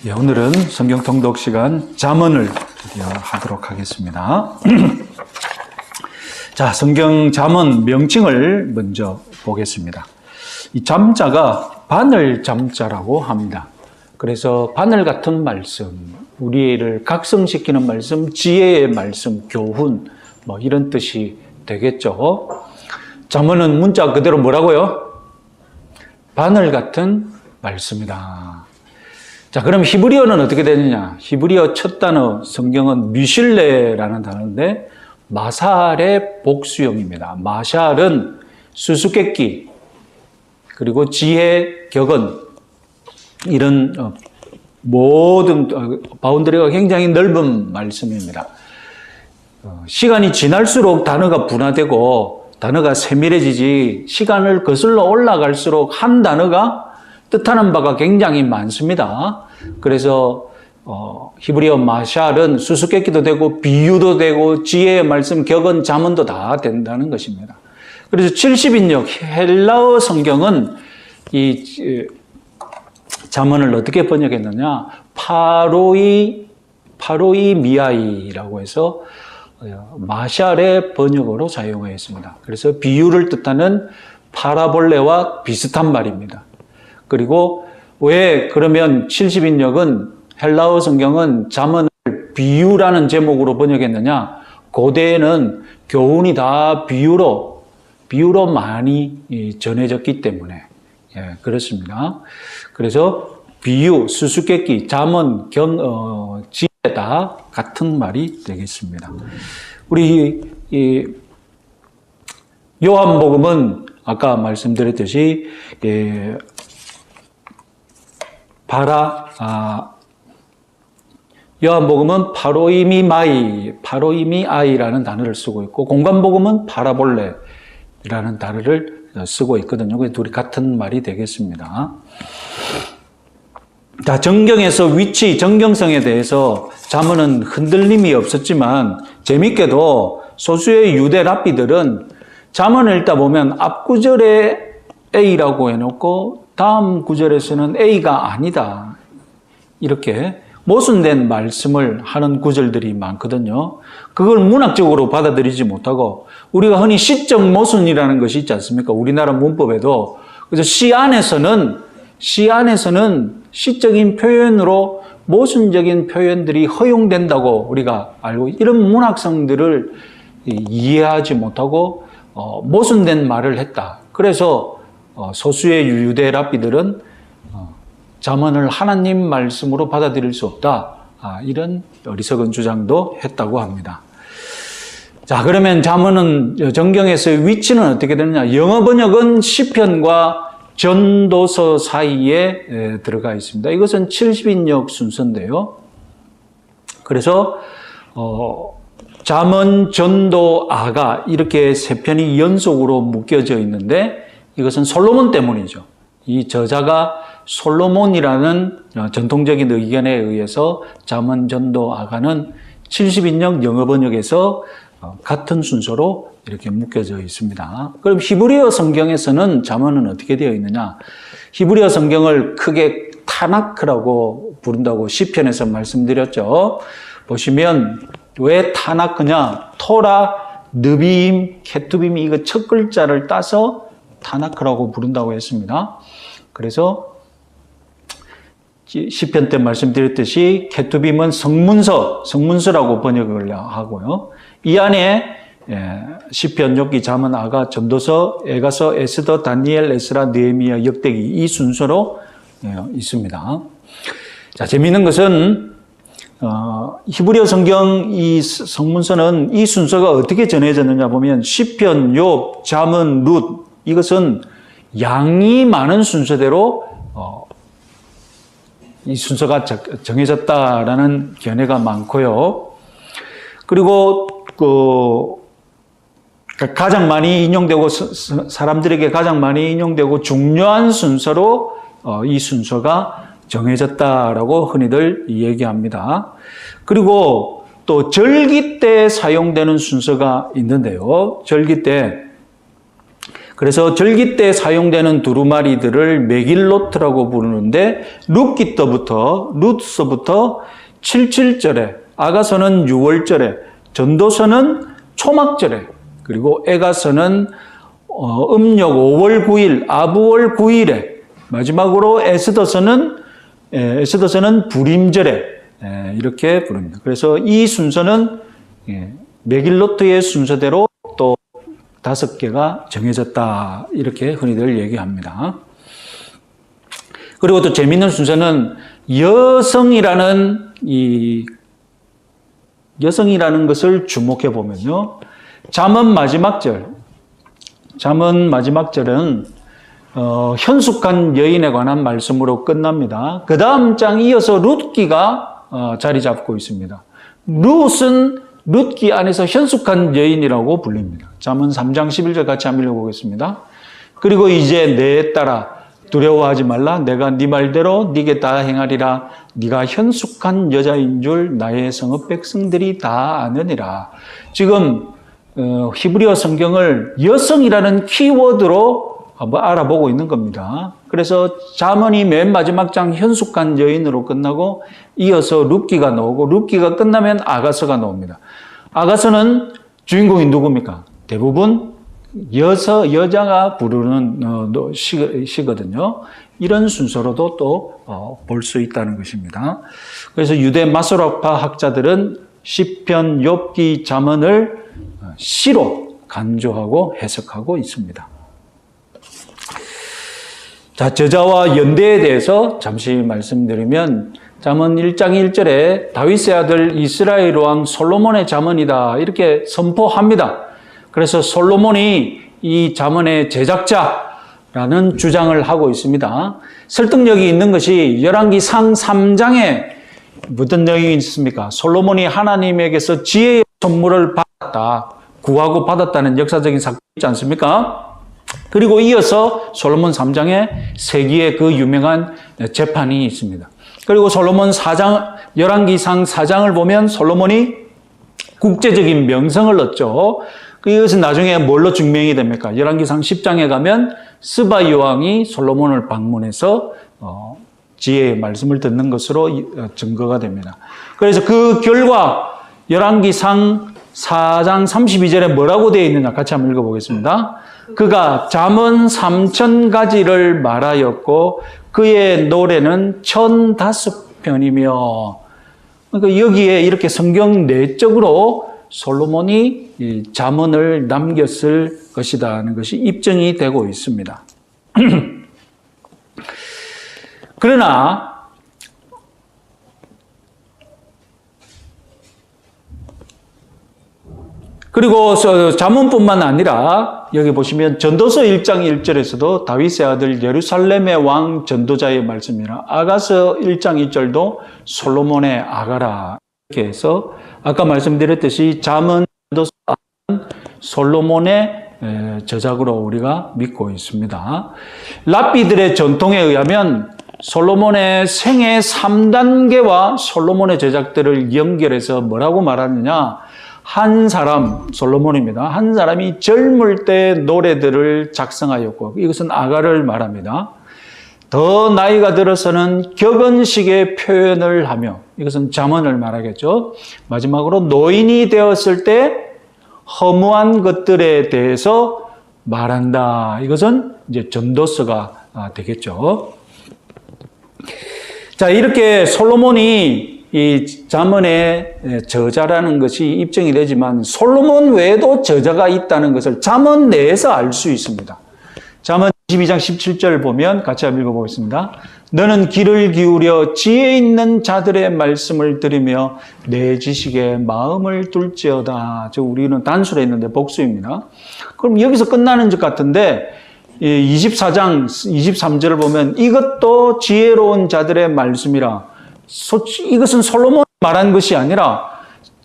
예, 오늘은 성경 통독 시간 잠언을 드디어 하도록 하겠습니다. 자, 성경 잠언 명칭을 먼저 보겠습니다. 이 잠자가 바늘 잠자라고 합니다. 그래서 바늘 같은 말씀, 우리를 각성시키는 말씀, 지혜의 말씀, 교훈, 뭐 이런 뜻이 되겠죠. 잠언은 문자 그대로 뭐라고요? 바늘 같은 말씀이다. 자, 그럼 히브리어는 어떻게 되느냐? 히브리어 첫 단어 성경은 미실레라는 단어인데 마샬의 복수형입니다. 마샬은 수수께끼, 그리고 지혜, 격언, 이런 모든 바운더리가 굉장히 넓은 말씀입니다. 시간이 지날수록 단어가 분화되고 단어가 세밀해지지 시간을 거슬러 올라갈수록 한 단어가 뜻하는 바가 굉장히 많습니다. 그래서 히브리어 마샬은 수수께끼도 되고 비유도 되고 지혜의 말씀, 격언, 잠언도 다 된다는 것입니다. 그래서 70인역 헬라어 성경은 이 잠언을 어떻게 번역했느냐? 파로이미아이라고 해서 마샬의 번역어로 사용하였습니다. 그래서 비유를 뜻하는 파라볼레와 비슷한 말입니다. 그리고 왜 그러면 70인역은 헬라어 성경은 잠언을 비유라는 제목으로 번역했느냐? 고대에는 교훈이 다 비유로 많이 전해졌기 때문에 그렇습니다. 그래서 비유, 수수께끼, 잠언, 지혜 다 같은 말이 되겠습니다. 우리 요한복음은 아까 말씀드렸듯이 요한복음은 파로이미아이라는 단어를 쓰고 있고 공관복음은 파라볼레라는 단어를 쓰고 있거든요. 그래서 둘이 같은 말이 되겠습니다. 자, 정경에서 위치, 정경성에 대해서 잠언은 흔들림이 없었지만 재밌게도 소수의 유대 랍비들은 잠언을 읽다 보면 앞 구절에 A라고 해놓고 다음 구절에서는 A가 아니다, 이렇게 모순된 말씀을 하는 구절들이 많거든요. 그걸 문학적으로 받아들이지 못하고 우리가 흔히 시적 모순이라는 것이 있지 않습니까? 우리나라 문법에도. 그래서 시 안에서는 시적인 표현으로 모순적인 표현들이 허용된다고 우리가 알고, 이런 문학성들을 이해하지 못하고 모순된 말을 했다. 그래서 소수의 유대 랍비들은 잠언을 하나님 말씀으로 받아들일 수 없다, 이런 어리석은 주장도 했다고 합니다. 자, 그러면 잠언은 정경에서의 위치는 어떻게 되느냐? 영어 번역은 시편과 전도서 사이에 들어가 있습니다. 이것은 70인역 순서인데요. 그래서 잠언, 전도, 아가 이렇게 세 편이 연속으로 묶여져 있는데 이것은 솔로몬 때문이죠. 이 저자가 솔로몬이라는 전통적인 의견에 의해서 잠언, 전도, 아가는 70인역 영어 번역에서 같은 순서로 이렇게 묶여져 있습니다. 그럼 히브리어 성경에서는 잠언은 어떻게 되어 있느냐? 히브리어 성경을 크게 타나크라고 부른다고 시편에서 말씀드렸죠. 보시면 왜 타나크냐? 토라, 느비임, 케투빔, 이거 첫 글자를 따서 타나크라고 부른다고 했습니다. 그래서 시편 때 말씀드렸듯이 케투빔은 성문서라고 번역을 하고요. 이 안에 시편, 욥기, 잠언, 아가, 전도서, 에가서, 에스더, 다니엘, 에스라, 느헤미야, 역대기, 이 순서로 있습니다. 자, 재미있는 것은 히브리어 성경 이 성문서는 이 순서가 어떻게 전해졌느냐 보면 시편, 욥, 잠언, 룻, 이것은 양이 많은 순서대로 이 순서가 정해졌다라는 견해가 많고요. 그리고 가장 많이 인용되고 사람들에게 가장 많이 인용되고 중요한 순서로 이 순서가 정해졌다라고 흔히들 얘기합니다. 그리고 또 절기 때 사용되는 순서가 있는데요. 절기 때 그래서 절기 때 사용되는 두루마리들을 메길로트라고 부르는데 룻기서부터 77절에, 아가서는 6월절에, 전도서는 초막절에, 그리고 애가서는 음력 5월 9일, 아부월 9일에, 마지막으로 에스더서는 부림절에 이렇게 부릅니다. 그래서 이 순서는 메길로트의 순서대로 또 5개가 정해졌다, 이렇게 흔히들 얘기합니다. 그리고 또 재미있는 순서는 여성이라는 것을 주목해 보면요, 잠언 마지막 절은 현숙한 여인에 관한 말씀으로 끝납니다. 그 다음 장 이어서 룻기가 자리 잡고 있습니다. 룻은 룻기 안에서 현숙한 여인이라고 불립니다. 잠언 3장 11절 같이 한번 읽어보겠습니다. 그리고 이제 내 딸아 두려워하지 말라. 내가 네 말대로 네게 다 행하리라. 네가 현숙한 여자인 줄 나의 성읍 백성들이 다 아느니라. 지금 히브리어 성경을 여성이라는 키워드로 한번 알아보고 있는 겁니다. 그래서 잠언이 맨 마지막 장 현숙한 여인으로 끝나고 이어서 룻기가 나오고, 룻기가 끝나면 아가서가 나옵니다. 아가서는 주인공이 누굽니까? 대부분 여자가 부르는 시거든요. 이런 순서로도 또 볼 수 있다는 것입니다. 그래서 유대 마소라파 학자들은 시편, 욥기, 잠언을 시로 간주하고 해석하고 있습니다. 자, 저자와 연대에 대해서 잠시 말씀드리면, 잠언 1장 1절에 다윗의 아들 이스라엘 왕 솔로몬의 잠언이다, 이렇게 선포합니다. 그래서 솔로몬이 이 잠언의 제작자라는 주장을 하고 있습니다. 설득력이 있는 것이 열왕기상 3장에 무슨 내용이 있습니까? 솔로몬이 하나님에게서 지혜의 선물을 받았다, 구하고 받았다는 역사적인 사건이 있지 않습니까? 그리고 이어서 솔로몬 3장에 세기의 그 유명한 재판이 있습니다. 그리고 솔로몬 4장, 열왕기상 4장을 보면 솔로몬이 국제적인 명성을 얻죠. 이것은 나중에 뭘로 증명이 됩니까? 열왕기상 10장에 가면 스바 여왕이 솔로몬을 방문해서 지혜의 말씀을 듣는 것으로 증거가 됩니다. 그래서 그 결과 열왕기상 4장 32절에 뭐라고 되어 있느냐, 같이 한번 읽어보겠습니다. 그가 잠언 3000가지를 말하였고 그의 노래는 1005편이며, 그러니까 여기에 이렇게 성경 내적으로 솔로몬이 이 잠언을 남겼을 것이다 하는 것이 입증이 되고 있습니다. 그러나 그리고 잠언뿐만 아니라 여기 보시면 전도서 1장 1절에서도 다윗의 아들 예루살렘의 왕 전도자의 말씀이라, 아가서 1장 2절도 솔로몬의 아가라, 이렇게 해서 아까 말씀드렸듯이 잠언, 전도서, 솔로몬의 저작으로 우리가 믿고 있습니다. 랍비들의 전통에 의하면 솔로몬의 생애 3단계와 솔로몬의 제작들을 연결해서 뭐라고 말하느냐, 한 사람, 솔로몬입니다. 한 사람이 젊을 때 노래들을 작성하였고, 이것은 아가를 말합니다. 더 나이가 들어서는 격언식의 표현을 하며, 이것은 잠언을 말하겠죠. 마지막으로 노인이 되었을 때 허무한 것들에 대해서 말한다. 이것은 이제 전도서가 되겠죠. 자, 이렇게 솔로몬이 이 잠언의 저자라는 것이 입증이 되지만 솔로몬 외에도 저자가 있다는 것을 잠언 내에서 알 수 있습니다. 잠언 22장 17절 보면 같이 한번 읽어보겠습니다. 너는 귀를 기울여 지혜 있는 자들의 말씀을 들으며 내 지식에 마음을 둘지어다. 저 우리는 단수로 했는데 복수입니다. 그럼 여기서 끝나는 것 같은데 24장 23절을 보면 이것도 지혜로운 자들의 말씀이라. 이것은 솔로몬이 말한 것이 아니라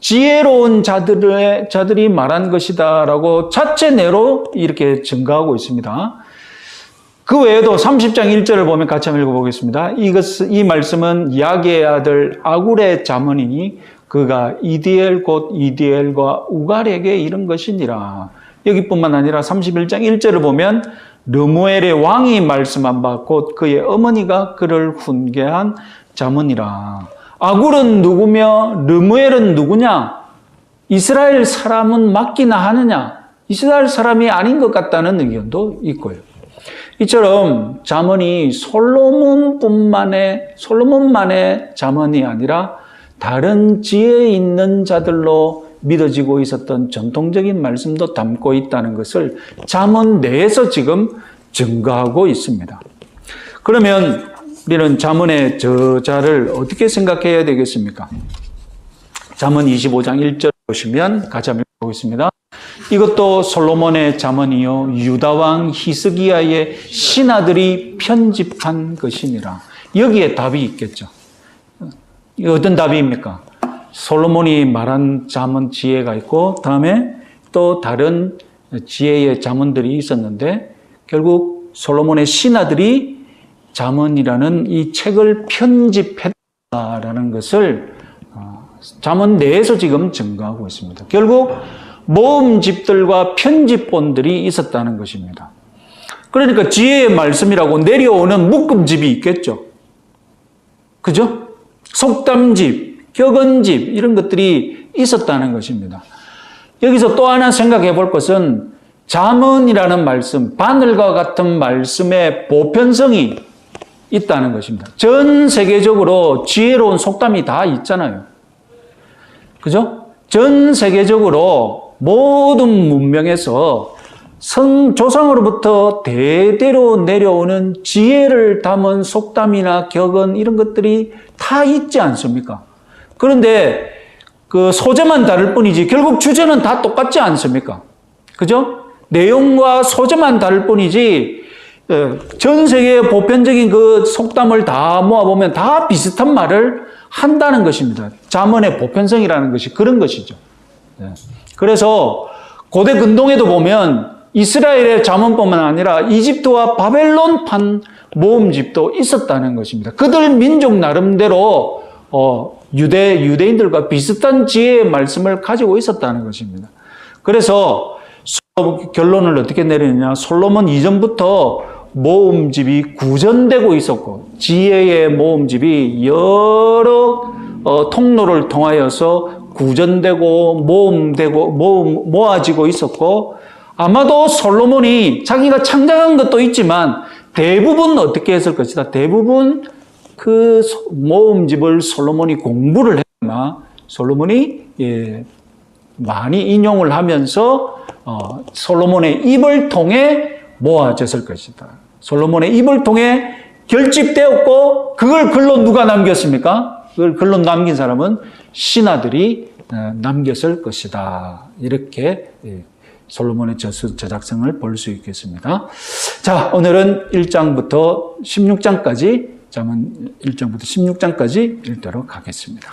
지혜로운 자들이 말한 것이다라고 자체내로 이렇게 증거하고 있습니다. 그 외에도 30장 1절을 보면 같이 한번 읽어보겠습니다. 이 말씀은 야게의 아들 아굴의 잠언이니 그가 이디엘 곧 이디엘과 우갈에게 이른 것이니라. 여기뿐만 아니라 31장 1절을 보면 르무엘의 왕이 말씀한 바 곧 그의 어머니가 그를 훈계한 자문이라. 아굴은 누구며 르무엘은 누구냐? 이스라엘 사람은 맞기나 하느냐? 이스라엘 사람이 아닌 것 같다는 의견도 있고요. 이처럼 잠언이 솔로몬만의 잠언이 아니라 다른 지혜 있는 자들로 믿어지고 있었던 전통적인 말씀도 담고 있다는 것을 잠언 내에서 지금 증거하고 있습니다. 그러면 우리는 잠언의 저자를 어떻게 생각해야 되겠습니까? 잠언 25장 1절 보시면 같이 한번 읽어보겠습니다. 이것도 솔로몬의 잠언이요 유다 왕 히스기야의 신하들이 편집한 것이니라. 여기에 답이 있겠죠. 어떤 답입니까? 솔로몬이 말한 잠언 지혜가 있고 다음에 또 다른 지혜의 잠언들이 있었는데 결국 솔로몬의 신하들이 잠언이라는 이 책을 편집했다라는 것을 잠언 내에서 지금 증거하고 있습니다. 결국 모음집들과 편집본들이 있었다는 것입니다. 그러니까 지혜의 말씀이라고 내려오는 묶음집이 있겠죠. 그죠? 속담집, 격언집 이런 것들이 있었다는 것입니다. 여기서 또 하나 생각해 볼 것은 잠언이라는 말씀, 바늘과 같은 말씀의 보편성이 있다는 것입니다. 전 세계적으로 지혜로운 속담이 다 있잖아요. 그죠? 전 세계적으로 모든 문명에서 조상으로부터 대대로 내려오는 지혜를 담은 속담이나 격언 이런 것들이 다 있지 않습니까? 그런데 그 소재만 다를 뿐이지 결국 주제는 다 똑같지 않습니까? 그죠? 내용과 소재만 다를 뿐이지 전 세계의 보편적인 그 속담을 다 모아보면 다 비슷한 말을 한다는 것입니다. 잠언의 보편성이라는 것이 그런 것이죠. 그래서 고대 근동에도 보면 이스라엘의 잠언뿐만 아니라 이집트와 바벨론판 모음집도 있었다는 것입니다. 그들 민족 나름대로 유대인들과 비슷한 지혜의 말씀을 가지고 있었다는 것입니다. 그래서 결론을 어떻게 내리느냐? 솔로몬 이전부터 모음집이 구전되고 있었고 지혜의 모음집이 여러 통로를 통하여서 구전되고 모아지고 있었고 아마도 솔로몬이 자기가 창작한 것도 있지만 대부분 어떻게 했을 것이다. 대부분 그 모음집을 솔로몬이 공부를 했거나 솔로몬이 많이 인용을 하면서 솔로몬의 입을 통해 모아졌을 것이다. 솔로몬의 입을 통해 결집되었고 그걸 글로 누가 남겼습니까? 그걸 글로 남긴 사람은 신하들이 남겼을 것이다. 이렇게 솔로몬의 저작성을 볼 수 있겠습니다. 자, 오늘은 1장부터 16장까지 잠언 1장부터 16장까지 읽도록 하겠습니다.